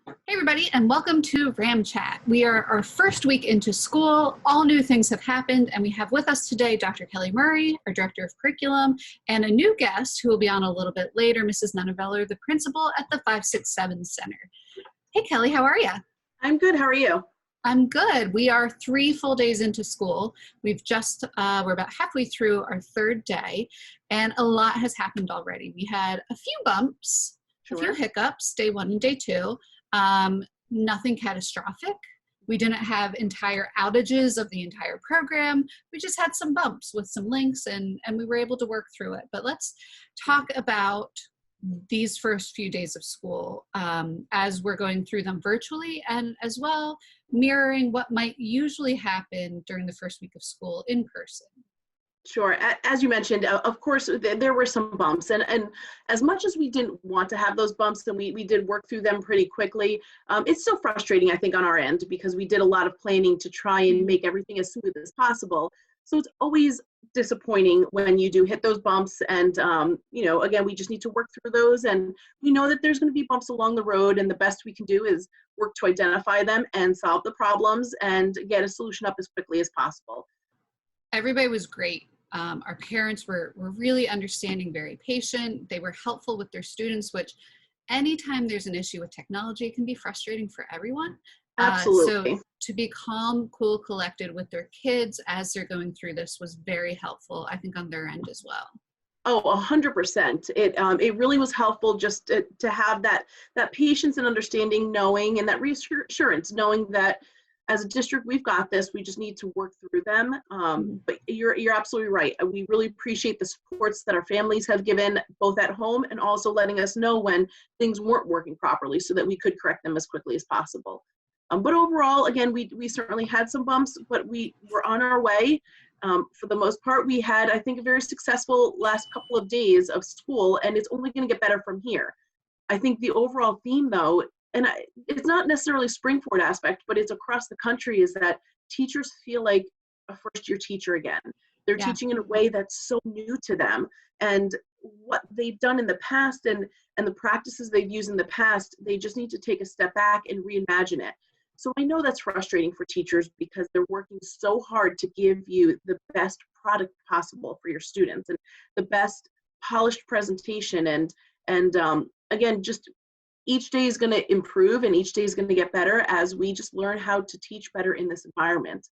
Hey everybody, and welcome to Ram Chat. We are our first week into school. All new things have happened, and we have with us today Dr. Kelly Murray, our Director of Curriculum, and a new guest who will be on a little bit later, Mrs. Nuneviller, the principal at the 567 Center. Hey Kelly, how are you? I'm good. How are you? I'm good. We are 3 full days into school. We're about halfway through our third day, and a lot has happened already. We had a few bumps, a few Sure. hiccups, day 1 and day 2. Nothing catastrophic. We didn't have entire outages of the entire program. We just had some bumps with some links and we were able to work through it. But let's talk about these first few days of school as we're going through them virtually, and as well mirroring what might usually happen during the first week of school in person. Sure. As you mentioned, of course, there were some bumps. And as much as we didn't want to have those bumps, and we did work through them pretty quickly, it's still frustrating, I think, on our end, because we did a lot of planning to try and make everything as smooth as possible. So it's always disappointing when you do hit those bumps. And, again, we just need to work through those. And we know that there's going to be bumps along the road. And the best we can do is work to identify them and solve the problems and get a solution up as quickly as possible. Everybody was great. Our parents were really understanding, very patient. They were helpful with their students, which anytime there's an issue with technology, it can be frustrating for everyone. So Absolutely. to be calm, cool, collected with their kids as they're going through this was very helpful, I think, on their end as well. Oh, 100%. It really was helpful just to have that patience and understanding, knowing, and that reassurance, knowing that as a district we've got this. We just need to work through them. But you're absolutely right. We really appreciate the supports that our families have given, both at home and also letting us know when things weren't working properly, so that we could correct them as quickly as possible. But overall, again, we certainly had some bumps, but we were on our way. For the most part, we had, I think, a very successful last couple of days of school, and it's only going to get better from here. I think the overall theme, though, it's not necessarily Springford aspect, but it's across the country, is that teachers feel like a first-year teacher again. They're teaching in a way that's so new to them, and what they've done in the past and the practices they've used in the past, they just need to take a step back and reimagine it. So I know that's frustrating for teachers, because they're working so hard to give you the best product possible for your students and the best polished presentation. And again, just each day is going to improve, and each day is going to get better as we just learn how to teach better in this environment.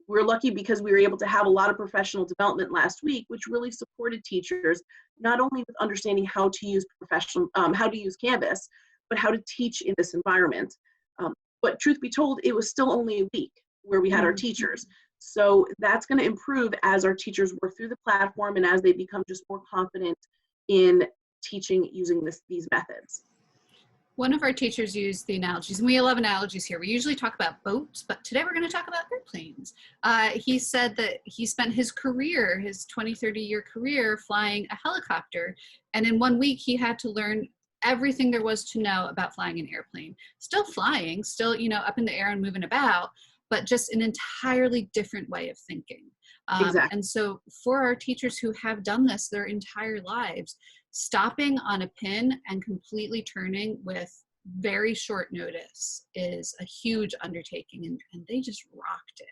We're lucky because we were able to have a lot of professional development last week, which really supported teachers, not only with understanding how to use how to use Canvas, but how to teach in this environment. But truth be told, it was still only a week where we had our teachers. So that's going to improve as our teachers work through the platform and as they become just more confident in teaching using these methods. One of our teachers used the analogies, and we love analogies here. We usually talk about boats, but today we're going to talk about airplanes. He said that he spent his career, his 20, 30-year career, flying a helicopter, and in 1 week he had to learn everything there was to know about flying an airplane. Still flying, still, up in the air and moving about, but just an entirely different way of thinking. Exactly. And so for our teachers who have done this their entire lives, stopping on a pin and completely turning with very short notice is a huge undertaking, and they just rocked it.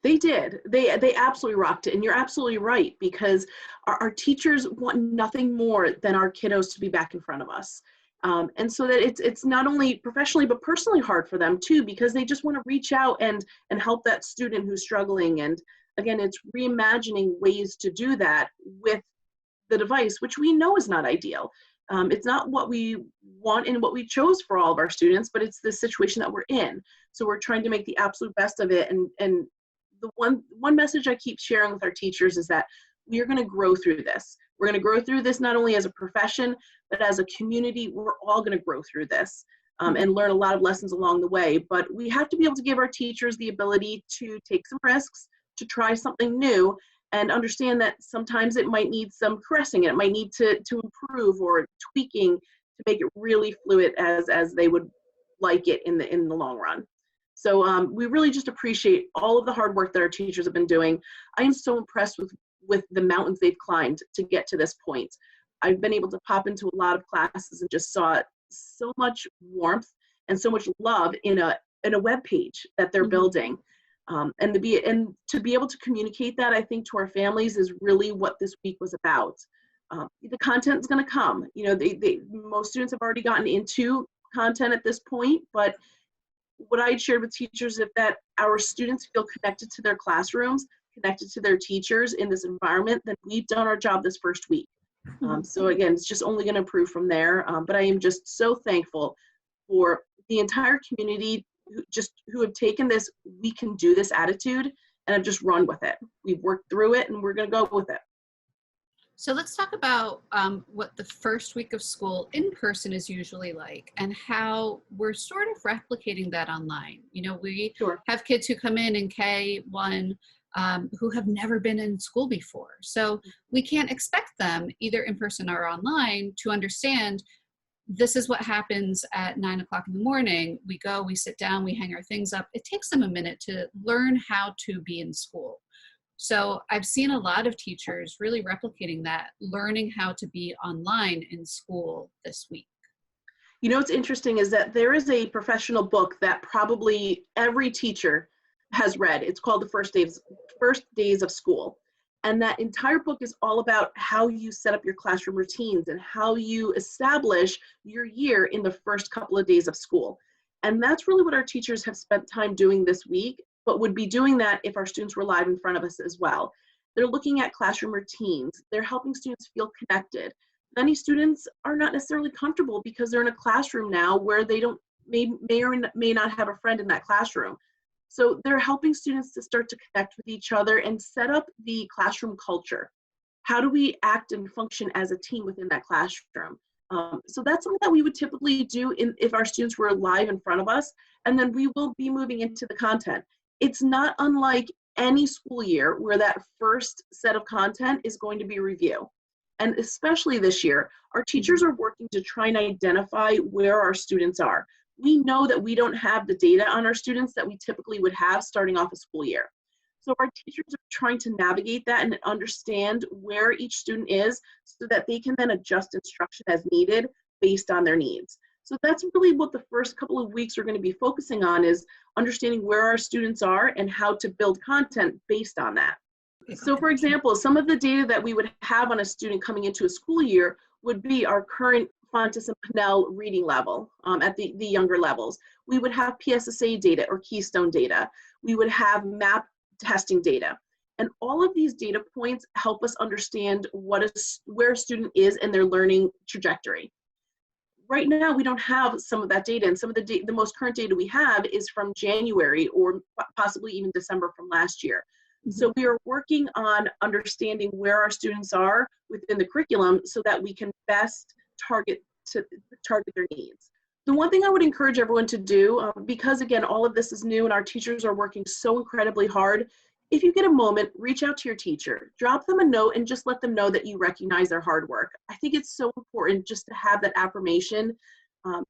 They did. They absolutely rocked it. And you're absolutely right, because our teachers want nothing more than our kiddos to be back in front of us. And so that it's not only professionally, but personally hard for them too, because they just want to reach out and help that student who's struggling. And again, it's reimagining ways to do that with the device, which we know is not ideal. It's not what we want and what we chose for all of our students, but it's the situation that we're in. So we're trying to make the absolute best of it. And the one message I keep sharing with our teachers is that we are going to grow through this. We're going to grow through this not only as a profession, but as a community. We're all going to grow through this and learn a lot of lessons along the way. But we have to be able to give our teachers the ability to take some risks, to try something new, and understand that sometimes it might need some caressing. It might need to improve or tweaking to make it really fluid as they would like it in the long run. So we really just appreciate all of the hard work that our teachers have been doing. I am so impressed with the mountains they've climbed to get to this point. I've been able to pop into a lot of classes and just saw so much warmth and so much love in a web page that they're building. And to be able to communicate that, I think, to our families is really what this week was about. The content is going to come. You know, most students have already gotten into content at this point, but what I shared with teachers is that our students feel connected to their classrooms, connected to their teachers in this environment, then we've done our job this first week. So again, it's just only going to improve from there. But I am just so thankful for the entire community who have taken this "we can do this" attitude and have just run with it. We've worked through it and we're going to go with it. So let's talk about what the first week of school in person is usually like and how we're sort of replicating that online. You know, we have kids who come in K-1 who have never been in school before. So we can't expect them either in person or online to understand this is what happens at 9 o'clock in the morning. We go, we sit down, we hang our things up. It takes them a minute to learn how to be in school. So I've seen a lot of teachers really replicating that, learning how to be online in school this week. You know, what's interesting is that there is a professional book that probably every teacher has read. It's called The First Days of School. And that entire book is all about how you set up your classroom routines and how you establish your year in the first couple of days of school. And that's really what our teachers have spent time doing this week, but would be doing that if our students were live in front of us as well. They're looking at classroom routines. They're helping students feel connected. Many students are not necessarily comfortable because they're in a classroom now where they may or may not have a friend in that classroom. So they're helping students to start to connect with each other and set up the classroom culture. How do we act and function as a team within that classroom? So that's something that we would typically do if our students were live in front of us, and then we will be moving into the content. It's not unlike any school year where that first set of content is going to be review. And especially this year, our teachers are working to try and identify where our students are. We know that we don't have the data on our students that we typically would have starting off a school year. So our teachers are trying to navigate that and understand where each student is so that they can then adjust instruction as needed based on their needs. So that's really what the first couple of weeks are going to be focusing on, is understanding where our students are and how to build content based on that. So for example, some of the data that we would have on a student coming into a school year would be our current Fontes and Pinnell reading level at the younger levels. We would have PSSA data or Keystone data. We would have MAP testing data. And all of these data points help us understand where a student is in their learning trajectory. Right now, we don't have some of that data, and some of the most current data we have is from January or possibly even December from last year. So we are working on understanding where our students are within the curriculum so that we can best target their needs. The one thing I would encourage everyone to do, because again, all of this is new and our teachers are working so incredibly hard, if you get a moment, reach out to your teacher, drop them a note and just let them know that you recognize their hard work. I think it's so important just to have that affirmation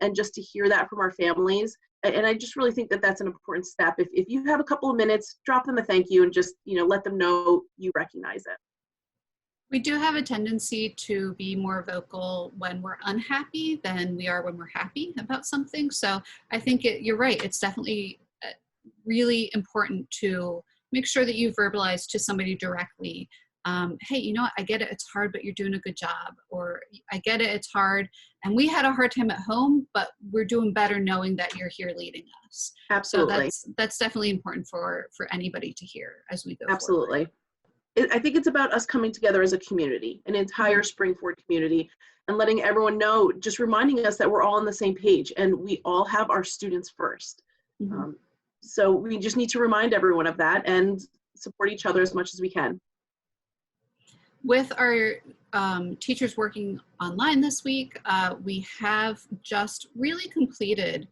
and just to hear that from our families. And I just really think that that's an important step. If you have a couple of minutes, drop them a thank you and just, let them know you recognize it. We do have a tendency to be more vocal when we're unhappy than we are when we're happy about something. So I think you're right. It's definitely really important to make sure that you verbalize to somebody directly, hey, you know what, I get it, it's hard, but you're doing a good job. Or I get it, it's hard, and we had a hard time at home, but we're doing better knowing that you're here leading us. Absolutely. So that's definitely important for anybody to hear as we go Absolutely. forward. I think it's about us coming together as a community, an entire Springford community, and letting everyone know, just reminding us that we're all on the same page and we all have our students first. So we just need to remind everyone of that and support each other as much as we can. With our teachers working online this week, we have just really completed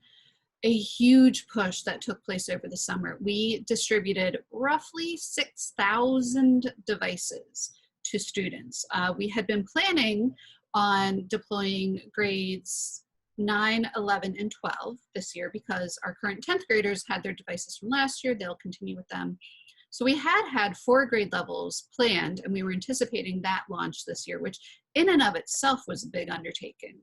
a huge push that took place over the summer. We distributed roughly 6,000 devices to students. We had been planning on deploying grades 9, 11, and 12 this year because our current 10th graders had their devices from last year. They'll continue with them. So we had 4 grade levels planned, and we were anticipating that launch this year, which in and of itself was a big undertaking.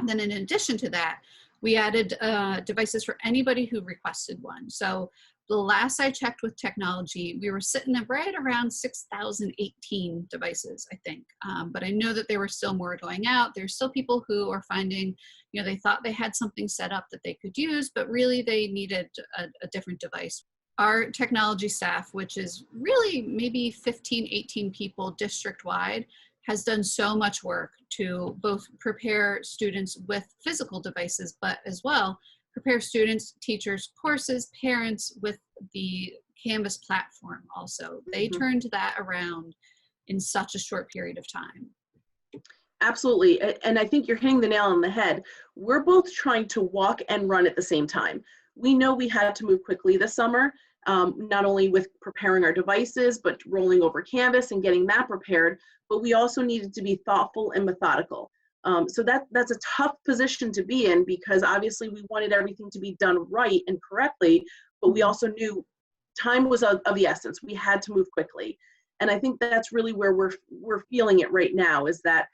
Then in addition to that, we added devices for anybody who requested one. So the last I checked with technology, we were sitting at right around 6,018 devices, I think. But I know that there were still more going out. There's still people who are finding, they thought they had something set up that they could use, but really they needed a different device. Our technology staff, which is really maybe 15, 18 people district-wide, has done so much work to both prepare students with physical devices, but as well prepare students, teachers, courses, parents with the Canvas platform also. They turned that around in such a short period of time. Absolutely. And I think you're hitting the nail on the head. We're both trying to walk and run at the same time. We know we had to move quickly this summer, not only with preparing our devices, but rolling over Canvas and getting that prepared, but we also needed to be thoughtful and methodical. So that's a tough position to be in, because obviously we wanted everything to be done right and correctly, but we also knew time was of the essence. We had to move quickly. And I think that's really where we're feeling it right now, is that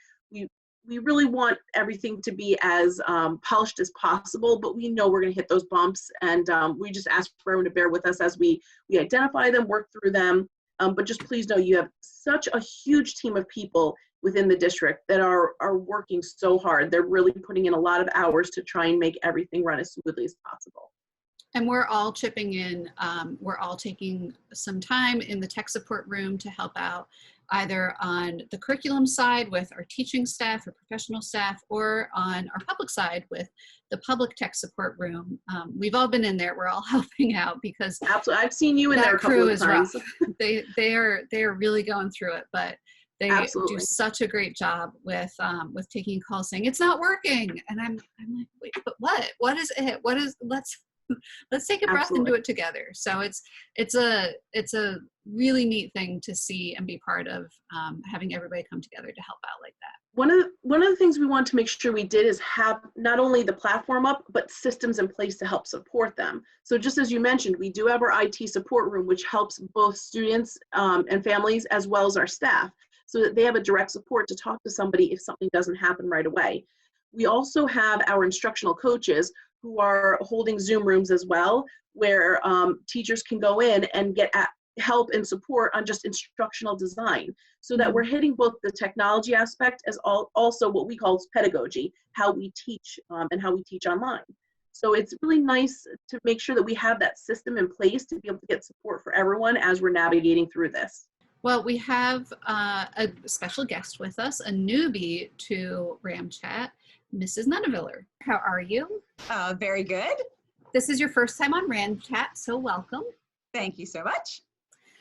we really want everything to be as polished as possible, but we know we're going to hit those bumps, and we just ask for everyone to bear with us as we identify them, work through them. But just please know you have such a huge team of people within the district that are working so hard. They're really putting in a lot of hours to try and make everything run as smoothly as possible. And we're all chipping in. We're all taking some time in the tech support room to help out, either on the curriculum side with our teaching staff or professional staff, or on our public side with the public tech support room. We've all been in there. We're all helping out, because absolutely, I've seen you in there a couple of times. They are really going through it, but they absolutely do such a great job with taking calls saying it's not working, and I'm like, wait, but what is it? Let's take a breath absolutely and do it together. So it's a really neat thing to see and be part of, having everybody come together to help out like that. One of the things we want to make sure we did is have not only the platform up, but systems in place to help support them. So just as you mentioned, we do have our IT support room, which helps both students and families, as well as our staff, so that they have a direct support to talk to somebody if something doesn't happen right away. We also have our instructional coaches who are holding Zoom rooms as well, where teachers can go in and get help and support on just instructional design, so that we're hitting both the technology aspect as also what we call pedagogy, how we teach and how we teach online. So it's really nice to make sure that we have that system in place to be able to get support for everyone as we're navigating through this. Well, we have a special guest with us, a newbie to RamChat, Mrs. Nuneviller. How are you? Very good. This is your first time on RamChat, so welcome. Thank you so much.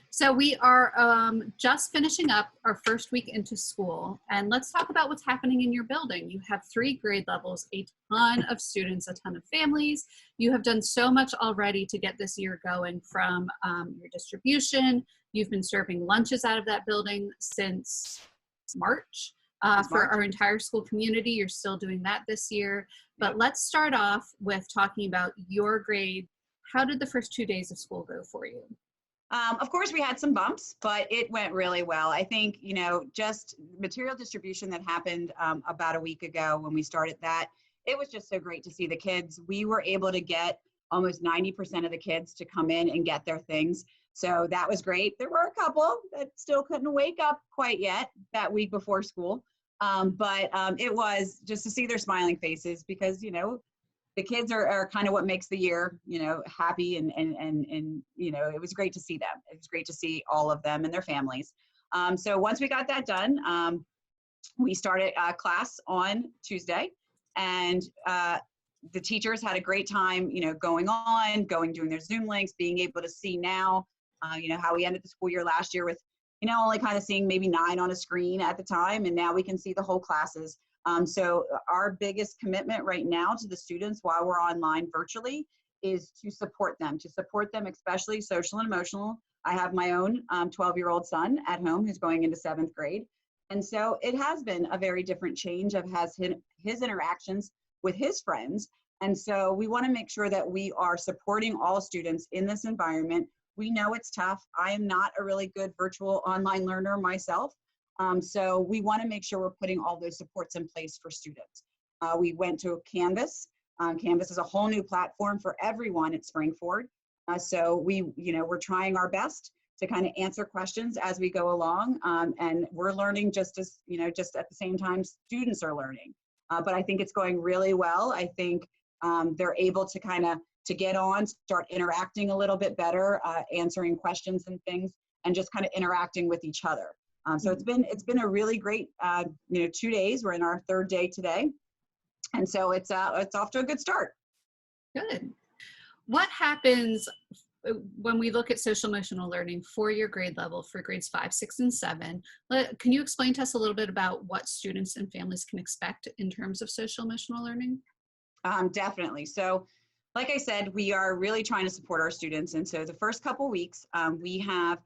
So we are just finishing up our first week into school, and let's talk about what's happening in your building. You have 3 grade levels, a ton of students, a ton of families. You have done so much already to get this year going, from your distribution. You've been serving lunches out of that building since March. For our entire school community. You're still doing that this year. But let's start off with talking about your grade. How did the first 2 days of school go for you? Of course, we had some bumps, but it went really well. I think, just material distribution that happened about a week ago when we started that, it was just so great to see the kids. We were able to get almost 90% of the kids to come in and get their things. So that was great. There were a couple that still couldn't wake up quite yet that week before school. But it was just to see their smiling faces, because, the kids are kind of what makes the year, happy, and it was great to see them. It was great to see all of them and their families. So once we got that done, we started class on Tuesday, and the teachers had a great time, doing their Zoom links, being able to see now, how we ended the school year last year with, only kind of seeing maybe 9 on a screen at the time, and now we can see the whole classes. So our biggest commitment right now to the students while we're online virtually is to support them, especially social and emotional. I have my own 12-year-old son at home who's going into 7th grade. And so it has been a very different change of his interactions with his friends. And so we want to make sure that we are supporting all students in this environment. We know it's tough. I am not a really good virtual online learner myself. So we want to make sure we're putting all those supports in place for students. We went to Canvas. Canvas is a whole new platform for everyone at Springford. So we're trying our best to kind of answer questions as we go along. And we're learning just at the same time students are learning. But I think it's going really well. I think they're able to to get on, start interacting a little bit better, answering questions and things, and just kind of interacting with each other. So it's been a really great 2 days. We're in our 3rd day today, and so it's off to a good start. Good. What happens when we look at social emotional learning for your grade level for grades 5, 6, and 7? Can you explain to us a little bit about what students and families can expect in terms of social emotional learning? Definitely. So, like I said, we are really trying to support our students. And so the first couple weeks, we have,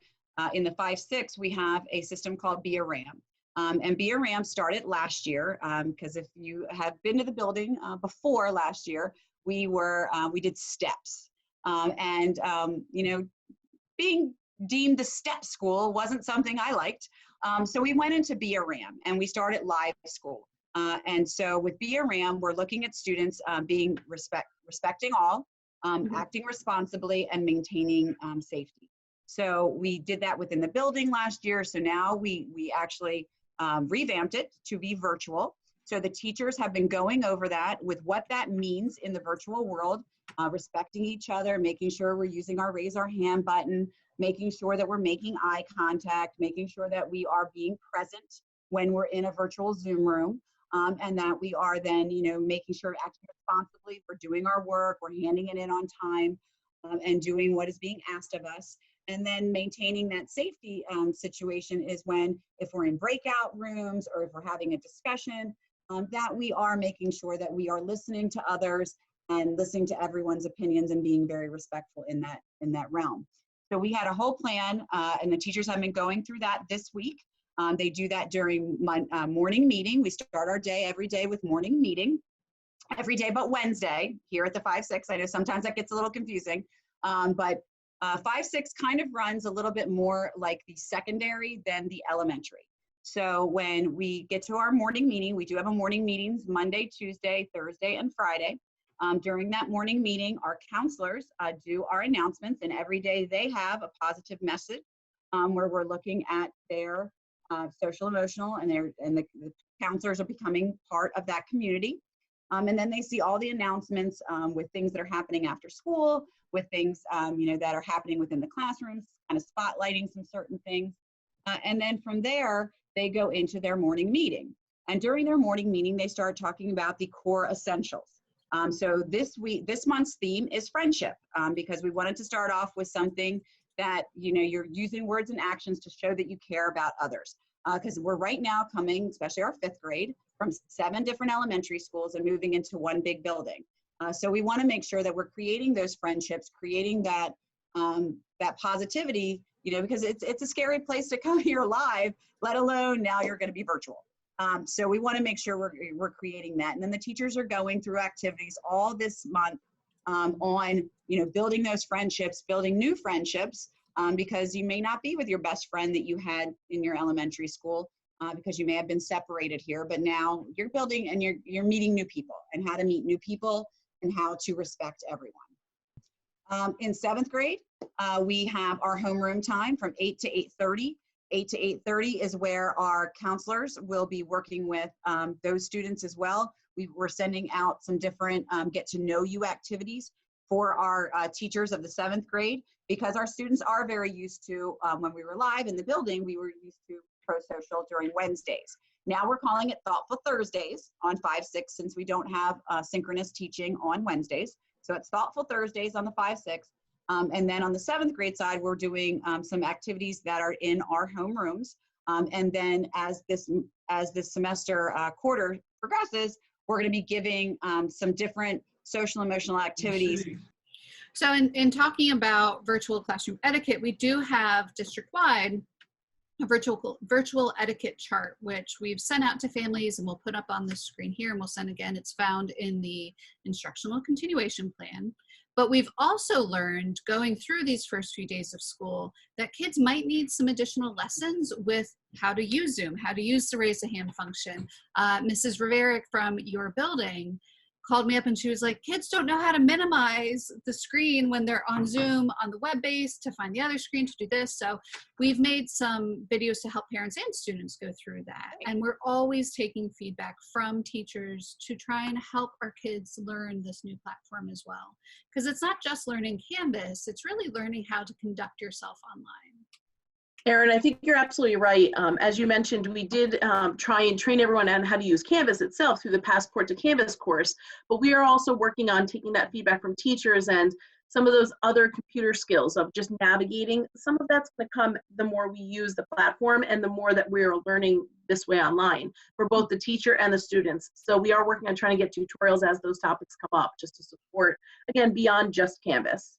in the 5, 6, we have a system called Be a Ram. And Be a Ram started last year, because if you have been to the building before last year, we did steps. Being deemed the step school wasn't something I liked. So we went into Be a Ram and we started live school. And so with Be a Ram, we're looking at students being respecting all, acting responsibly, and maintaining safety. So we did that within the building last year. So now we actually revamped it to be virtual. So the teachers have been going over that with what that means in the virtual world, respecting each other, making sure we're using our raise our hand button, making sure that we're making eye contact, making sure that we are being present when we're in a virtual Zoom room, and that we are then, making sure we're acting responsibly, we're doing our work, we're handing it in on time, and doing what is being asked of us. And then maintaining that safety situation is when, if we're in breakout rooms or if we're having a discussion, that we are making sure that we are listening to others and listening to everyone's opinions and being very respectful in that realm. So we had a whole plan, and the teachers have been going through that this week. They do that during my morning meeting. We start our day every day with morning meeting, every day but Wednesday here at the 5, 6. I know sometimes that gets a little confusing, but 5, 6 kind of runs a little bit more like the secondary than the elementary. So when we get to our morning meeting, we do have a morning meetings Monday, Tuesday, Thursday, and Friday. During that morning meeting, our counselors do our announcements, and every day they have a positive message where we're looking at their social emotional, and the counselors are becoming part of that community. And then they see all the announcements with things that are happening after school, with things that are happening within the classrooms, kind of spotlighting some certain things. And then from there, they go into their morning meeting. And during their morning meeting, they start talking about the core essentials. So this month's theme is friendship, because we wanted to start off with something that, you're using words and actions to show that you care about others. Because we're right now coming, especially our 5th grade, from 7 different elementary schools and moving into one big building. So we want to make sure that we're creating those friendships, creating that positivity, because it's a scary place to come here live, let alone now you're going to be virtual. So we want to make sure we're creating that. And then the teachers are going through activities all this month on, building those friendships, building new friendships, because you may not be with your best friend that you had in your elementary school, because you may have been separated here, but now you're building and you're meeting new people, and how to meet new people and how to respect everyone. In 7th grade, we have our homeroom time from 8 to 8:30. 8 to 8:30 is where our counselors will be working with those students as well. We're sending out some different get to know you activities for our teachers of the 7th grade, because our students are very used to, when we were live in the building, we were used to pro-social during Wednesdays. Now we're calling it Thoughtful Thursdays on 5, 6, since we don't have synchronous teaching on Wednesdays. So it's Thoughtful Thursdays on the 5, 6. And then on the 7th grade side, we're doing some activities that are in our homerooms. And then as this semester quarter progresses, we're going to be giving some different social emotional activities. So in talking about virtual classroom etiquette, we do have district-wide a virtual etiquette chart, which we've sent out to families, and we'll put up on the screen here, and we'll send again. It's found in the instructional continuation plan. But we've also learned, going through these first few days of school, that kids might need some additional lessons with how to use Zoom, how to use the raise a hand function. Mrs. Rivera from your building called me up and she was like, kids don't know how to minimize the screen when they're on Zoom on the web base to find the other screen to do this. So we've made some videos to help parents and students go through that. And we're always taking feedback from teachers to try and help our kids learn this new platform as well. Because it's not just learning Canvas, it's really learning how to conduct yourself online. Erin, I think you're absolutely right. As you mentioned, we did try and train everyone on how to use Canvas itself through the Passport to Canvas course, but we are also working on taking that feedback from teachers and some of those other computer skills of just navigating. Some of that's going to come the more we use the platform and the more that we're learning this way online for both the teacher and the students. So we are working on trying to get tutorials as those topics come up, just to support, again, beyond just Canvas.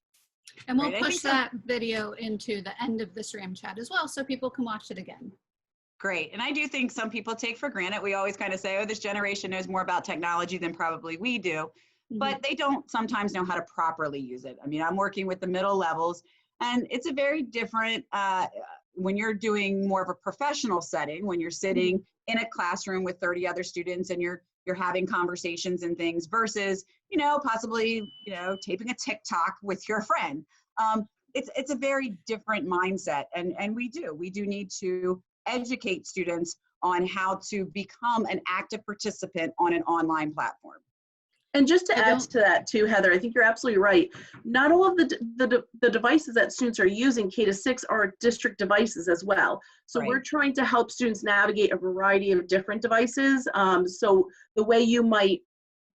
And we'll push that video into the end of this RAM chat as well so people can watch it again. Great. And I do think some people take for granted. We always kind of say, oh, this generation knows more about technology than probably we do, but they don't sometimes know how to properly use it. I mean, I'm working with the middle levels, and it's a very different, when you're doing more of a professional setting, when you're sitting in a classroom with 30 other students and you're having conversations and things versus, possibly, taping a TikTok with your friend. It's a very different mindset. And we do need to educate students on how to become an active participant on an online platform. And just to add to that too, Heather, I think you're absolutely right. Not all of the devices that students are using K-6 are district devices as well. So we're trying to help students navigate a variety of different devices. So the way you might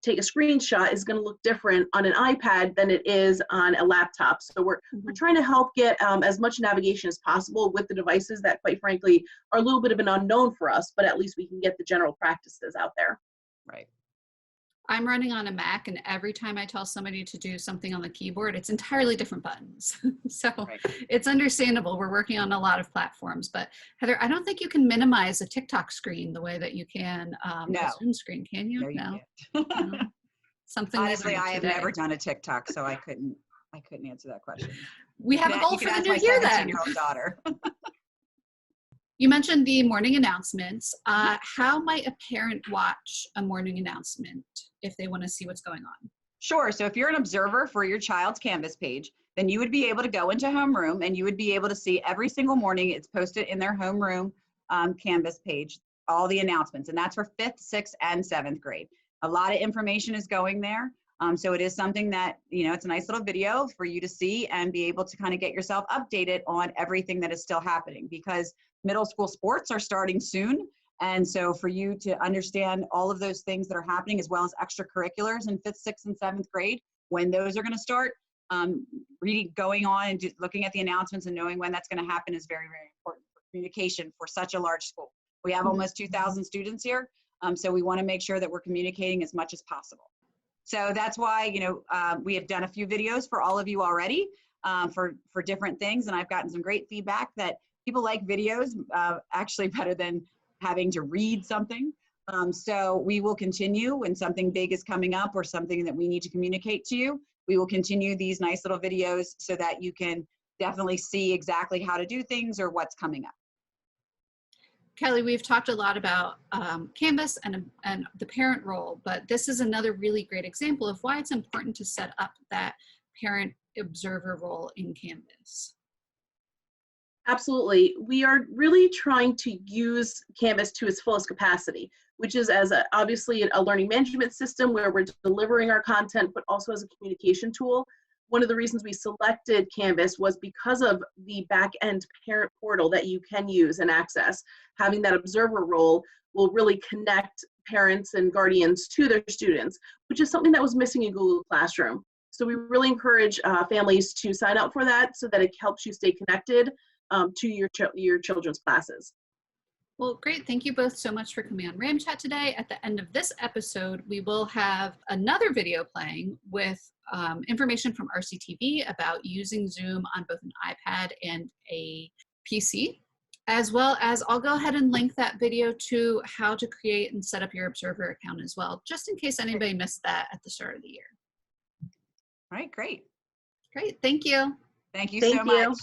take a screenshot is going to look different on an iPad than it is on a laptop. So we're trying to help get as much navigation as possible with the devices that, quite frankly, are a little bit of an unknown for us, but at least we can get the general practices out there. Right. I'm running on a Mac, and every time I tell somebody to do something on the keyboard, it's entirely different buttons. So it's understandable. We're working on a lot of platforms, but Heather, I don't think you can minimize a TikTok screen the way that you can a Zoom screen, can you? No. No. Something. Honestly, I have never done a TikTok, so I couldn't answer that question. We have a goal for the new year then. You can ask my 17-year-old daughter. You mentioned the morning announcements. How might a parent watch a morning announcement if they want to see what's going on? Sure. So if you're an observer for your child's Canvas page, then you would be able to go into homeroom and you would be able to see every single morning it's posted in their homeroom Canvas page, all the announcements. And that's for 5th, 6th, and 7th grade. A lot of information is going there. So it is something that, it's a nice little video for you to see and be able to kind of get yourself updated on everything that is still happening, because middle school sports are starting soon. And so for you to understand all of those things that are happening, as well as extracurriculars in 5th, 6th, and 7th grade, when those are going to start, going on and looking at the announcements and knowing when that's going to happen is very, very important for communication for such a large school. We have almost 2,000 students here. So we want to make sure that we're communicating as much as possible. So that's why, we have done a few videos for all of you already for different things. And I've gotten some great feedback that people like videos actually better than having to read something. So we will continue when something big is coming up or something that we need to communicate to you. We will continue these nice little videos so that you can definitely see exactly how to do things or what's coming up. Kelly, we've talked a lot about Canvas and the parent role, but this is another really great example of why it's important to set up that parent observer role in Canvas. Absolutely. We are really trying to use Canvas to its fullest capacity, which is as obviously a learning management system where we're delivering our content, but also as a communication tool. One of the reasons we selected Canvas was because of the back-end parent portal that you can use and access. Having that observer role will really connect parents and guardians to their students, which is something that was missing in Google Classroom. So we really encourage families to sign up for that so that it helps you stay connected to your children's classes. Well, great. Thank you both so much for coming on RAM Chat today. At the end of this episode, we will have another video playing with information from RCTV about using Zoom on both an iPad and a PC, as well as I'll go ahead and link that video to how to create and set up your Observer account as well, just in case anybody missed that at the start of the year. All right, great. Great. Thank you. Thank you so much.